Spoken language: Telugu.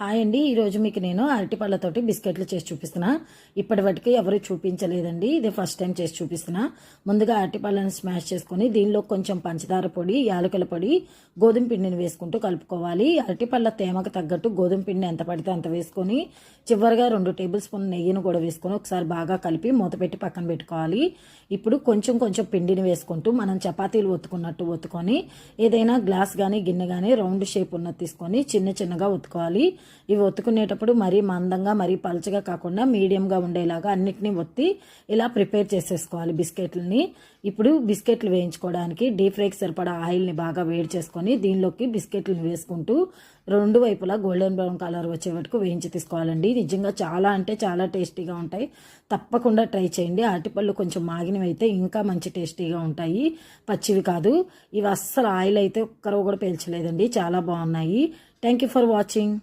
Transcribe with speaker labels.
Speaker 1: హాయ్ అండి. ఈరోజు మీకు నేను అరటిపళ్ళతోటి బిస్కెట్లు చేసి చూపిస్తున్నా. ఇప్పటివరకు ఎవరు చూపించలేదండి. ఇదే ఫస్ట్ టైం చేసి చూపిస్తున్నా. ముందుగా అరటిపళ్ళని స్మాష్ చేసుకొని దీనిలో కొంచెం పంచదార పొడి, యాలకుల పొడి, గోధుమ పిండిని వేసుకుంటూ కలుపుకోవాలి. అరటిపళ్ళ తేమకు తగ్గట్టు గోధుమ పిండి ఎంత పడితే అంత వేసుకొని చివరిగా 2 టేబుల్ స్పూన్ నెయ్యిని కూడా వేసుకొని ఒకసారి బాగా కలిపి మూత పెట్టి పక్కన పెట్టుకోవాలి. ఇప్పుడు కొంచెం కొంచెం పిండిని వేసుకుంటూ మనం చపాతీలు ఒత్తుకున్నట్టు ఒత్తుకొని ఏదైనా గ్లాస్ కానీ గిన్నె కానీ రౌండ్ షేప్ ఉన్నది తీసుకొని చిన్నగా ఒత్తుకోవాలి. ఇవి ఒత్తుకునేటప్పుడు మరీ మందంగా మరీ పలచగా కాకుండా మీడియంగా ఉండేలాగా అన్నిటినీ ఒత్తి ఇలా ప్రిపేర్ చేసేసుకోవాలి బిస్కెట్లని. ఇప్పుడు బిస్కెట్లు వేయించుకోవడానికి డీప్ ఫ్రైకి సరిపడా ఆయిల్ని బాగా వేడి చేసుకొని దీనిలోకి బిస్కెట్లను వేసుకుంటూ 2 వైపులా గోల్డెన్ బ్రౌన్ కలర్ వచ్చే వరకు వేయించి తీసుకోవాలండి. నిజంగా చాలా అంటే చాలా టేస్టీగా ఉంటాయి. తప్పకుండా ట్రై చేయండి. అరటిపళ్ళు కొంచెం మాగినవి అయితే ఇంకా మంచి టేస్టీగా ఉంటాయి, పచ్చివి కాదు. ఇవి అస్సలు ఆయిల్ అయితే ఒక్కరో కూడా పీల్చలేదండి, చాలా బాగున్నాయి. Thank you for watching.